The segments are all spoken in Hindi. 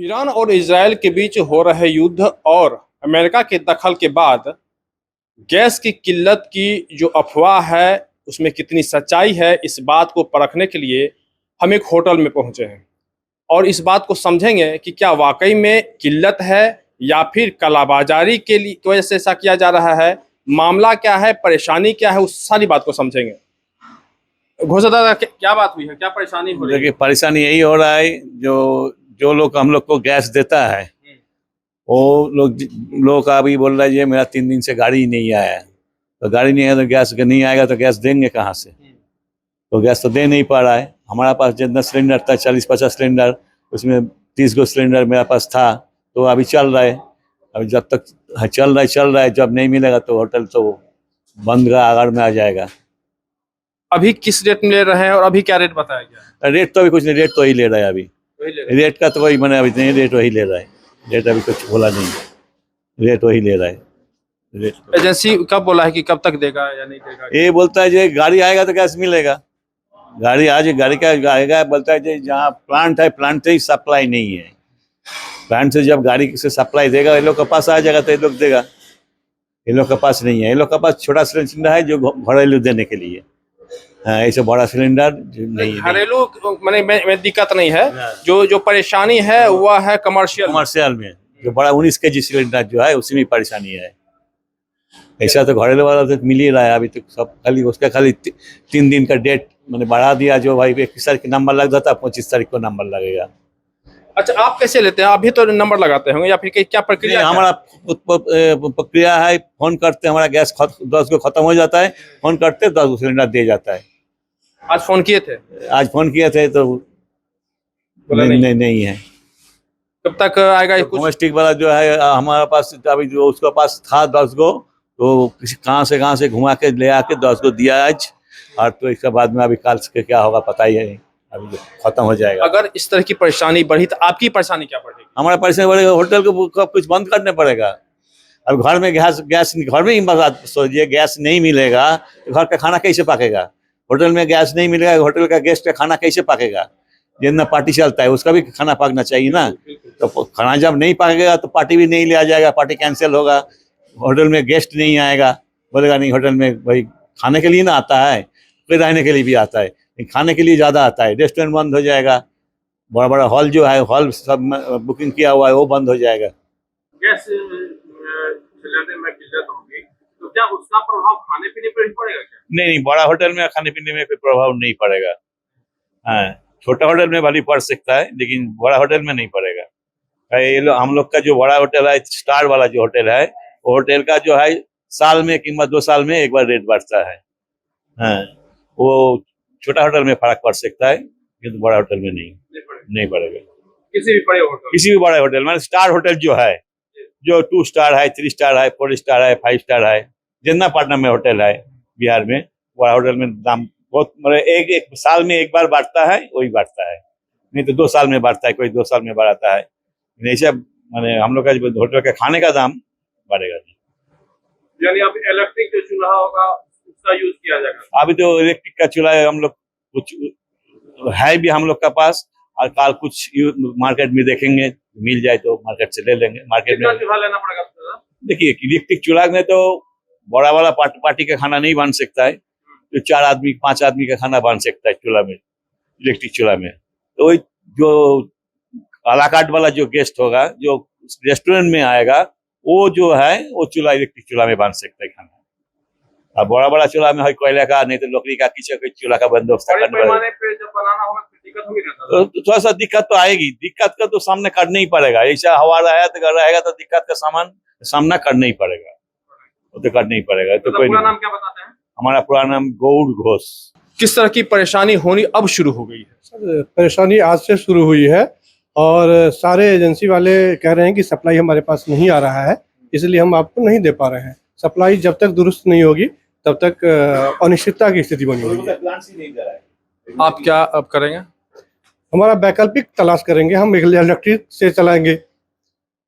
ईरान और इजरायल के बीच हो रहे युद्ध और अमेरिका के दखल के बाद गैस की किल्लत की जो अफवाह है उसमें कितनी सच्चाई है, इस बात को परखने के लिए हम एक होटल में पहुंचे हैं और इस बात को समझेंगे कि क्या वाकई में किल्लत है या फिर कालाबाजारी के लिए की वजह से ऐसा किया जा रहा है। मामला क्या है, परेशानी क्या है, उस सारी बात को समझेंगे। घोषा दादा, क्या बात हुई है, क्या परेशानी हो रही है? देखिए, परेशानी यही हो रहा है, जो जो लोग हम लोग को गैस देता है वो लोग का अभी बोल रहा है ये मेरा 3 दिन से गाड़ी ही नहीं आया है। तो गाड़ी नहीं आया तो गैस नहीं आएगा तो गैस देंगे कहाँ से? तो गैस तो दे नहीं पा रहा है। हमारा पास जितना सिलेंडर था 40-50 सिलेंडर, उसमें 30 गो सिलेंडर मेरे पास था, तो अभी चल रहा है। अभी जब तक चल रहा है, जब नहीं मिलेगा तो होटल तो बंद का आगार में आ जाएगा। अभी किस रेट में ले रहे हैं और अभी क्या रेट बताया गया? रेट तो अभी कुछ नहीं, रेट तो ही ले रहा है अभी। रेट का तो वही मैंने अभी नहीं, रेट वही ले रहा है। रेट अभी कुछ बोला नहीं, रेट वही ले रहा है। रेट एजेंसी कब बोला है कि कब तक देगा या नहीं देगा? ये बोलता है जो गाड़ी आएगा तो गैस मिलेगा। गाड़ी गाड़ी का आएगा, बोलता है जो जहाँ प्लांट है प्लांट से ही सप्लाई नहीं है। प्लांट से जब गाड़ी से सप्लाई देगा ये लोग के पास आ जाएगा तो ये लोग देगा। ये लोग के पास नहीं है, ये लोग के पास छोटा सिलेंडर है जो घरेलू देने के लिए। हाँ, ऐसे बड़ा सिलेंडर नहीं है। घरेलू में दिक्कत नहीं है, जो परेशानी है वह है कमर्शियल में। जो बड़ा 19 kg सिलेंडर जो है उसी में परेशानी है। ऐसा तो घरेलू वाला तो मिल ही रहा है। अभी तो सब खाली उसका 3 दिन का डेट मैंने बढ़ा दिया। जो भाई 21 तारीख नंबर लग जाता, 25 तारीख को नंबर लगेगा। अच्छा, आप कैसे लेते हैं? अभी तो नंबर लगाते होंगे या फिर क्या प्रक्रिया? हमारा प्रक्रिया है, फोन करते हमारा गैस 10 को खत्म हो जाता है, फोन करते 10 गो सिलेंडर दे जाता है। आज फोन किए थे? आज फोन किए थे तो नहीं है। कब तक आएगा? तो डोमेस्टिक वाला जो है हमारे पास अभी जो उसके पास था 10 गो, तो किसी कहाँ से घुमा के ले आके 10 गो दिया आज। और तो इसके बाद में अभी कल से क्या होगा पता ही है, अभी खत्म हो जाएगा। अगर इस तरह की परेशानी बढ़ी तो आपकी परेशानी क्या बढ़ेगी? हमारा परेशानी बढ़ेगा, होटल को कुछ बंद करने पड़ेगा। अब घर में गैस घर में ही बात सोचिए, गैस नहीं मिलेगा तो घर का खाना कैसे पकेगा? होटल में गैस नहीं मिलेगा, होटल का गेस्ट का खाना कैसे पकेगा? जितना पार्टी चलता है उसका भी खाना पकना चाहिए ना। तो खाना जब नहीं पकेगा तो पार्टी भी नहीं लिया जाएगा, पार्टी कैंसिल होगा। होटल में गेस्ट नहीं आएगा, बोलेगा नहीं होटल में भाई खाने के लिए ना आता है, फिर रहने के लिए भी आता है, खाने के लिए ज़्यादा आता है। रेस्टोरेंट बंद हो जाएगा, बड़ा बड़ा हॉल जो है, हॉल सब बुकिंग किया हुआ है वो बंद हो जाएगा। गैस सिलेंडर में किल्लत होगी तो क्या उसका प्रभाव खाने पीने पर ही पड़ेगा क्या? नहीं, बड़ा होटल में खाने पीने में कोई प्रभाव नहीं पड़ेगा। हाँ, छोटा होटल में भले पड़ सकता है लेकिन बड़ा होटल में नहीं पड़ेगा। ये हम लोग का जो बड़ा होटल है, स्टार वाला जो होटल है, वो होटल का जो है साल में किंवा 2 साल में एक बार रेट बढ़ता है। हाँ, वो छोटा होटल में फर्क पड़ सकता है किंतु बड़ा होटल में नहीं पड़ेगा। किसी भी बड़े होटल में स्टार होटल जो है, जो 2 स्टार है, 3 स्टार है, 4 स्टार है, 5 स्टार है, जितना पटना में होटल है बिहार में, बड़ा होटल में दाम बहुत मतलब एक साल में एक बार बढ़ता है, वही बढ़ता है। नहीं तो 2 साल में बढ़ता है, कोई 2 साल में बढ़ाता है। ऐसा मैंने हम लोग का होटल का खाने का दाम बढ़ेगा नहीं। यानी अब इलेक्ट्रिक जो चूल्हा होगा उसका यूज किया जाएगा? अभी तो इलेक्ट्रिक का चूल्हा हम लोग कुछ है भी हम लोग का पास, और कल कुछ मार्केट में देखेंगे, मिल जाए तो मार्केट से ले लेंगे। मार्केट में चूल्हा लेना पड़ेगा? देखिए, इलेक्ट्रिक चूल्हा में तो बड़ा वाला पार्टी का खाना नहीं बन सकता है, तो 4 आदमी 5 आदमी का खाना बन सकता है चूल्हा में, इलेक्ट्रिक चूल्हा में। तो जो आला कार्ड वाला जो गेस्ट होगा, जो रेस्टोरेंट में आएगा, वो जो है वो चूल्हा इलेक्ट्रिक चूल्हा में बन सकता है खाना। अब बड़ा बड़ा चूल्हा में है कोयला का, नहीं तो लकड़ी का, किसी कोई चूल्हा का बंदोबस्त करना पैमाने पे जब बनाना होगा तो दिक्कत होगी ना? तो थोड़ा सा दिक्कत तो आएगी। दिक्कत का तो सामना करना ही पड़ेगा। ऐसा हवा रहेगा तो दिक्कत का सामना करना ही पड़ेगा, वो तो करना ही पड़ेगा। तो कोई पूरा नाम क्या बताते हैं? हमारा पूरा नाम गौड़ घोष। किस तरह की परेशानी होनी अब शुरू हो गई है? सर, परेशानी आज से शुरू हुई है और सारे एजेंसी वाले कह रहे हैं कि सप्लाई हमारे पास नहीं आ रहा है, इसलिए हम आपको नहीं दे पा रहे हैं। सप्लाई जब तक दुरुस्त नहीं होगी तब तक अनिश्चितता की स्थिति बनी हुई है। आप क्या अब करेंगे? हमारा वैकल्पिक तलाश करेंगे। हम इलेक्ट्रिक से चलाएंगे,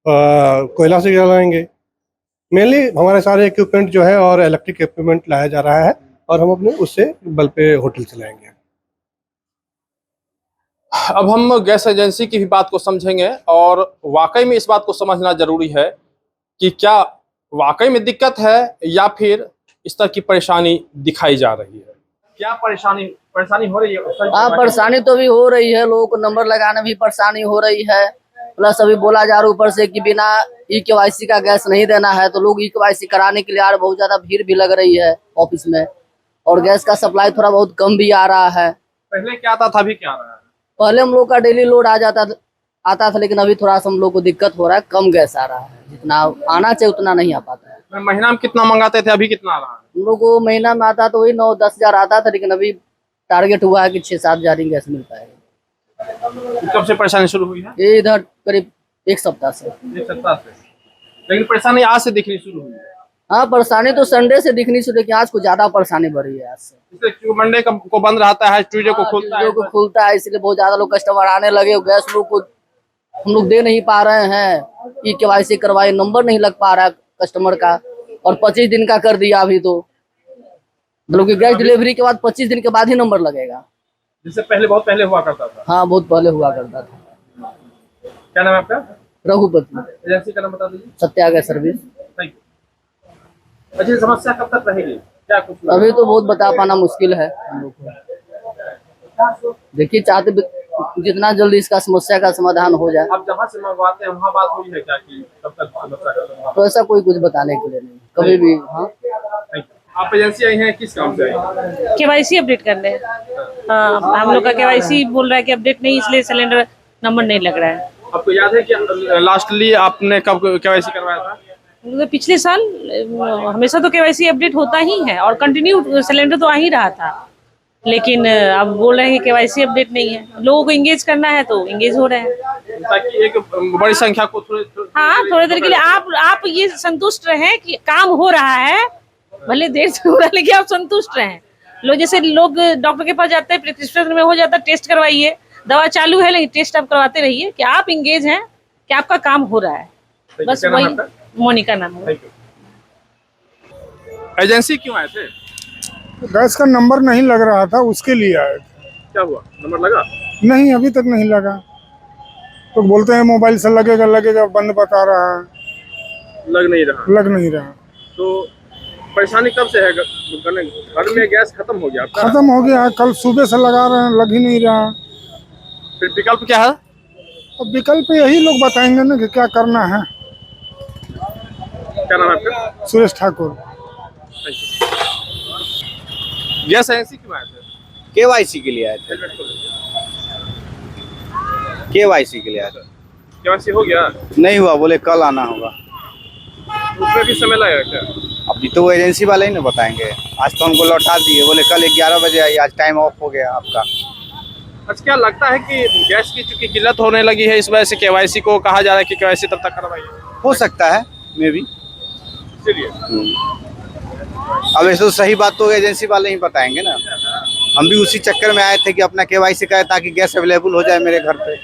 कोयला से चलाएंगे। मेनली हमारे सारे इक्विपमेंट जो है और इलेक्ट्रिक इक्विपमेंट लाया जा रहा है और हम अपने उससे बल पे होटल चलाएंगे। अब हम गैस एजेंसी की भी बात को समझेंगे और वाकई में इस बात को समझना जरूरी है कि क्या वाकई में दिक्कत है या फिर इस तरह की परेशानी दिखाई जा रही है। क्या परेशानी हो रही है? हाँ, परेशानी तो भी हो रही है, लोगों को नंबर लगाने में भी परेशानी हो रही है। प्लस अभी बोला जा रहा है ऊपर से कि बिना ई-केवाईसी का गैस नहीं देना है, तो लोग ई-केवाईसी कराने के लिए आ रहे, बहुत ज्यादा भीड़ भी लग रही है ऑफिस में। और गैस का सप्लाई थोड़ा बहुत कम भी आ रहा है। पहले क्या आता था, अभी क्या आ रहा है? पहले हम लोग का डेली लोड आता था, लेकिन अभी थोड़ा सा हम लोग को दिक्कत हो रहा है, कम गैस आ रहा है, जितना आना चाहिए उतना नहीं आ पाता है। महीना में कितना मंगाते थे, अभी कितना आ रहा है? हम लोग को महीना में आता तो वही 9-10 हजार आता था, लेकिन अभी टारगेट हुआ है कि 6-7 हजार ही गैस मिल पाएगा। कब से परेशानी शुरू हुई है? ये इधर करीब एक सप्ताह से। एक सप्ताह से। लेकिन परेशानी आज से दिखनी शुरू हुई है। हाँ, परेशानी तो संडे से दिखनी शुरू, लेकिन आज कुछ ज्यादा परेशानी बढ़ी है आज से। इसलिए मंडे को बंद रहता है, ट्यूजडे को खुलता है। ट्यूसडे को खुलता है, इसलिए बहुत ज्यादा लोग कस्टमर आने लगे। गैस लोग को हम लोग दे नहीं पा रहे हैं, ई-केवाईसी करवाए, नंबर नहीं लग पा रहा है कस्टमर का, और 25 दिन का कर दिया अभी तो। मतलब कि गैस डिलीवरी के बाद 25 दिन के बाद ही नंबर लगेगा, जिससे पहले बहुत पहले हुआ करता था। हाँ, बहुत पहले हुआ करता था। क्या नाम है आपका? रघुपति। एजेंसी का नाम बता दीजिए। सत्याग्रह सर्विस। Thank you. अच्छा, समस्या कब तक रहेगी, क्या कुछ अभी तो बहुत बता पाना मुश्किल है हम लोग को। देखिए, चाहते जितना जल्दी इसका समस्या का समाधान हो जाए। आप जहाँ से मंगवाते हैं वहाँ बात हुई है क्या कि कब तक समस्या खत्म होगा? तो ऐसा कोई कुछ बताने के लिए नहीं, कभी भी। हाँ, Thank you। आप एजेंसी आई हैं, किस काम से आई हैं? केवाईसी अपडेट करने। हाँ, हम लोग का केवाईसी बोल रहा है कि अपडेट नहीं, इसलिए सिलेंडर नंबर नहीं लग रहा है। आपको याद है कि लास्टली आपने कब केवाईसी करवाया था? तो पिछले साल हमेशा तो केवाईसी अपडेट होता ही है और कंटिन्यू सिलेंडर तो आ ही रहा था, लेकिन अब बोल रहे हैं कि केवाईसी अपडेट नहीं है। लोगों को इंगेज करना है तो इंगेज हो रहे हैं, ताकि एक बड़ी संख्या को हाँ, थोड़ी देर के लिए आप ये संतुष्ट रहें कि काम हो रहा है, भले देर से हो रहा है, लेकिन आप संतुष्ट रहें। लोग जैसे लोग डॉक्टर के पास जाते हैं, प्रिस्क्रिप्शन में हो जाता है, टेस्ट करवाइए, दवा चालू है, लेकिन टेस्ट आप करवाते रहिए कि आप इंगेज हैं, कि आपका काम हो रहा है। बस वही। मोनिका नाम है। एजेंसी क्यों आए थे? गैस का नंबर नहीं लग रहा था, उसके लिए आए थे। क्या हुआ, नंबर लगा? नहीं, अभी तक नहीं लगा। तो बोलते हैं मोबाइल से लगेगा लगेगा, बंद बता रहा है, लग नहीं रहा। लग नहीं रहा। तो परेशानी कब से है? घर में गैस खत्म हो गया आपका? खत्म हो गया है, कल सुबह से लगा रहे हैं, लग ही नहीं रहा। फिर विकल्प क्या है? अब विकल्प यही लोग बताएंगे ना कि क्या करना है। क्या नाम है आपका? सुरेश ठाकुर। गैस एजेंसी क्यों आए थे? केवाईसी के लिए आए थे। केवाईसी के लिए आए थे। केवाईसी हो गया? नहीं हुआ, बोले कल आना होगा। उसमें भी समय लगेगा क्या? अभी तो वो एजेंसी वाले ही ना बताएंगे। आज तो हमको लौटा दिए, बोले कल 11 बजे आइए, आज टाइम ऑफ हो गया आपका। अच्छा, क्या लगता है कि गैस की चूंकि किल्लत होने लगी है, इस वजह से केवाईसी को कहा जा रहा है कि केवाईसी तब तक करवाइए? हो सकता है, मे भी। चलिए, अब ऐसे तो सही बात तो एजेंसी वाले ही बताएंगे ना। हम भी उसी चक्कर में आए थे कि अपना केवाईसी कराए ताकि गैस अवेलेबल हो जाए मेरे घर पे।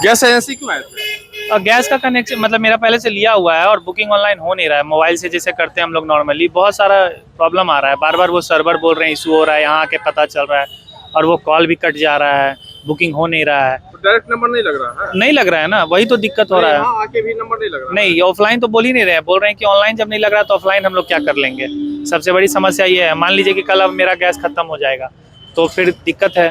गैस एजेंसी क्यों आए थे? और गैस का कनेक्शन मतलब मेरा पहले से लिया हुआ है और बुकिंग ऑनलाइन हो नहीं रहा है। मोबाइल से जैसे करते हैं हम लोग नॉर्मली, बहुत सारा प्रॉब्लम आ रहा है। बार बार वो सर्वर बोल रहे हैं इशू हो रहा है, यहाँ आके पता चल रहा है, और वो कॉल भी कट जा रहा है, बुकिंग हो नहीं रहा है। तो डायरेक्ट नंबर नहीं लग रहा है? नहीं लग रहा है ना, वही तो दिक्कत हो रहा है। यहाँ आके भी नंबर नहीं लग रहा? नहीं, ऑफलाइन तो बोल ही नहीं रहे हैं, बोल रहे हैं कि ऑनलाइन जब नहीं लग रहा तो ऑफलाइन हम लोग क्या कर लेंगे। सबसे बड़ी समस्या ये है, मान लीजिए कि कल अब मेरा गैस खत्म हो जाएगा तो फिर दिक्कत है।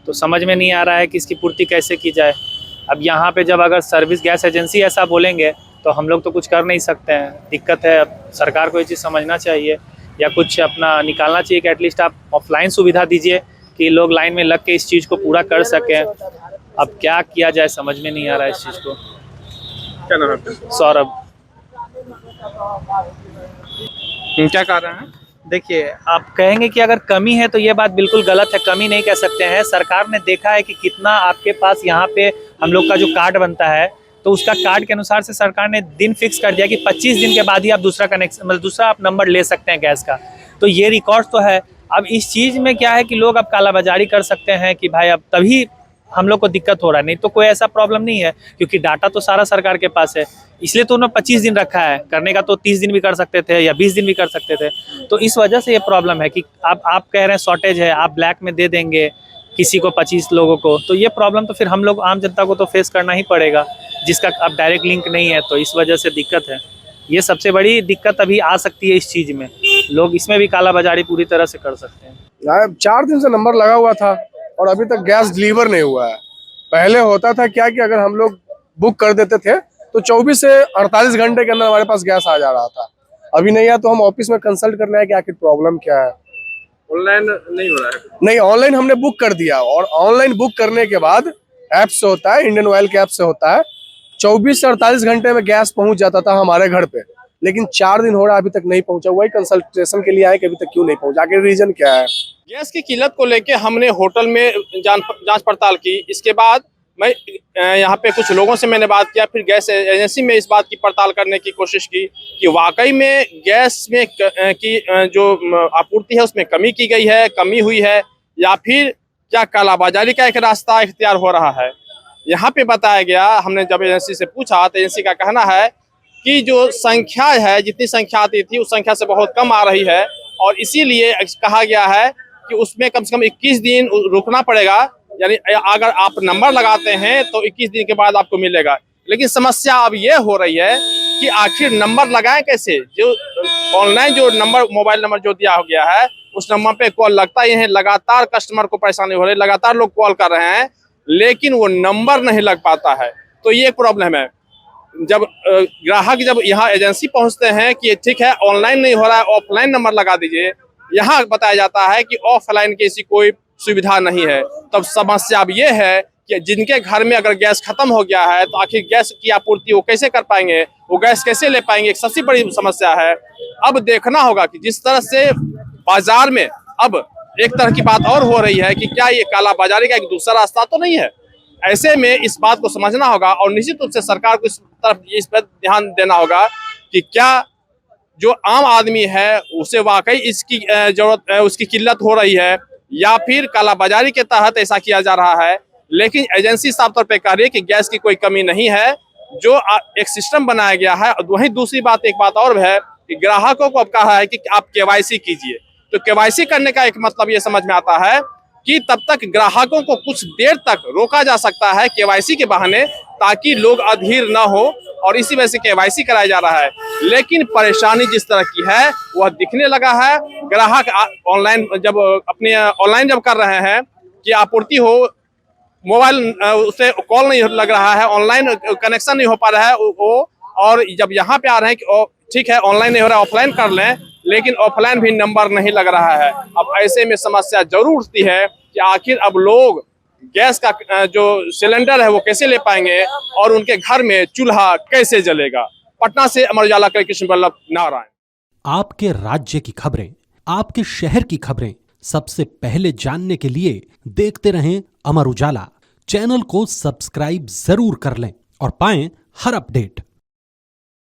तो समझ में नहीं आ रहा है कि इसकी पूर्ति कैसे की जाए। अब यहाँ पे जब अगर सर्विस गैस एजेंसी ऐसा बोलेंगे तो हम लोग तो कुछ कर नहीं सकते हैं, दिक्कत है। अब सरकार को ये चीज़ समझना चाहिए या कुछ अपना निकालना चाहिए कि एटलीस्ट आप ऑफलाइन सुविधा दीजिए कि लोग लाइन में लग के इस चीज़ को पूरा कर सकें। अब क्या किया जाए समझ में नहीं आ रहा है इस चीज़ को। क्या नाम है आपका? सौरभ। क्या कह रहे हैं? देखिए, आप कहेंगे कि अगर कमी है तो ये बात बिल्कुल गलत है, कमी नहीं कह सकते हैं। सरकार ने देखा है कि कितना आपके पास यहाँ पे हम लोग का जो कार्ड बनता है, तो उसका कार्ड के अनुसार से सरकार ने दिन फिक्स कर दिया कि 25 दिन के बाद ही आप दूसरा कनेक्शन मतलब दूसरा आप नंबर ले सकते हैं गैस का। तो ये रिकॉर्ड तो है। अब इस चीज़ में क्या है कि लोग अब कालाबाजारी कर सकते हैं कि भाई अब तभी हम लोग को दिक्कत हो रहा है, नहीं तो कोई ऐसा प्रॉब्लम नहीं है, क्योंकि डाटा तो सारा सरकार के पास है। इसलिए तो उन्होंने 25 दिन रखा है, करने का तो 30 दिन भी कर सकते थे या 20 दिन भी कर सकते थे। तो इस वजह से ये प्रॉब्लम है कि आप कह रहे हैं शॉर्टेज है, आप ब्लैक में दे देंगे किसी को 25 लोगों को, तो ये प्रॉब्लम तो फिर हम लोग आम जनता को तो फेस करना ही पड़ेगा, जिसका अब डायरेक्ट लिंक नहीं है, तो इस वजह से दिक्कत है। ये सबसे बड़ी दिक्कत अभी आ सकती है इस चीज़ में, लोग इसमें भी कालाबाजारी पूरी तरह से कर सकते हैं। 4 दिन से नंबर लगा हुआ था और अभी तक गैस डिलीवर नहीं हुआ है। पहले होता था क्या कि अगर हम लोग बुक कर देते थे तो 24 से 48 घंटे के अंदर हमारे पास गैस आ जा रहा था। अभी नहीं है, तो हम ऑफिस में कंसल्ट करना है कि आखिर प्रॉब्लम क्या है। ऑनलाइन नहीं हो रहा है? नहीं, ऑनलाइन हमने बुक कर दिया और ऑनलाइन बुक करने के बाद ऐप से होता है, इंडियन ऑयल के ऐप से होता है, 24 से 48 घंटे में गैस पहुंच जाता था हमारे घर पे। लेकिन 4 दिन हो रहा है, अभी तक नहीं पहुंचा। वही कंसल्टेशन के लिए आए कि अभी तक क्यों नहीं पहुंचा, आखिर रीजन क्या है। गैस की किल्लत को लेके हमने होटल में जांच पड़ताल की। इसके बाद मैं यहाँ पे कुछ लोगों से मैंने बात किया, फिर गैस एजेंसी में इस बात की पड़ताल करने की कोशिश की कि वाकई में गैस में की जो आपूर्ति है उसमें कमी की गई है, कमी हुई है, या फिर क्या कालाबाजारी का एक रास्ता इख्तियार हो रहा है। यहाँ पे बताया गया, हमने जब एजेंसी से पूछा तो एजेंसी का कहना है कि जो संख्या है, जितनी संख्या आती थी उस संख्या से बहुत कम आ रही है, और इसीलिए कहा गया है कि उसमें कम से कम 21 दिन रुकना पड़ेगा। यानी अगर आप नंबर लगाते हैं तो 21 दिन के बाद आपको मिलेगा। लेकिन समस्या अब ये हो रही है कि आखिर नंबर लगाएं कैसे? जो ऑनलाइन जो नंबर, मोबाइल नंबर जो दिया हो गया है उस नंबर पे कॉल लगता ही है, लगातार कस्टमर को परेशानी हो रही है, लगातार लोग कॉल कर रहे हैं, लेकिन वो नंबर नहीं लग पाता है। तो ये एक प्रॉब्लम है। जब ग्राहक जब यहाँ एजेंसी पहुँचते हैं कि ठीक है ऑनलाइन नहीं हो रहा है, ऑफलाइन नंबर लगा दीजिए, यहाँ बताया जाता है कि ऑफलाइन की ऐसी कोई सुविधा नहीं है। तब समस्या अब ये है कि जिनके घर में अगर गैस खत्म हो गया है तो आखिर गैस की आपूर्ति वो कैसे कर पाएंगे, वो गैस कैसे ले पाएंगे, एक सबसे बड़ी समस्या है। अब देखना होगा कि जिस तरह से बाजार में अब एक तरह की बात और हो रही है कि क्या ये कालाबाजारी का एक दूसरा रास्ता तो नहीं है। ऐसे में इस बात को समझना होगा और निश्चित रूप से सरकार को इस पर ध्यान देना होगा कि क्या जो आम आदमी है उसे वाकई इसकी जरूरत है, उसकी किल्लत हो रही है, या फिर कालाबाजारी के तहत ऐसा किया जा रहा है। लेकिन एजेंसी साफ तौर पे कह रही है कि गैस की कोई कमी नहीं है, जो एक सिस्टम बनाया गया है। वहीं दूसरी बात, एक बात और है कि ग्राहकों को अब कहा है कि आप केवाईसी कीजिए। तो केवाईसी करने का एक मतलब ये समझ में आता है कि तब तक ग्राहकों को कुछ देर तक रोका जा सकता है केवाईसी के बहाने, ताकि लोग अधीर न हो, और इसी वजह से केवाईसी कराया जा रहा है। लेकिन परेशानी जिस तरह की है वह दिखने लगा है। ग्राहक ऑनलाइन जब कर रहे हैं कि आपूर्ति हो, मोबाइल उससे कॉल नहीं लग रहा है, ऑनलाइन कनेक्शन नहीं हो पा रहा है वो, और जब यहाँ पे आ रहे हैं कि ठीक है ऑनलाइन नहीं हो रहा है, ऑफलाइन कर लें, लेकिन ऑफलाइन भी नंबर नहीं लग रहा है। अब ऐसे में समस्या जरूर उठती है कि आखिर अब लोग गैस का जो सिलेंडर है वो कैसे ले पाएंगे और उनके घर में चूल्हा कैसे जलेगा। पटना से अमर उजाला के कृष्ण बल्लभ नारायण। आपके राज्य की खबरें, आपके शहर की खबरें सबसे पहले जानने के लिए देखते रहें अमर उजाला। चैनल को सब्सक्राइब जरूर कर लें और पाएं हर अपडेट।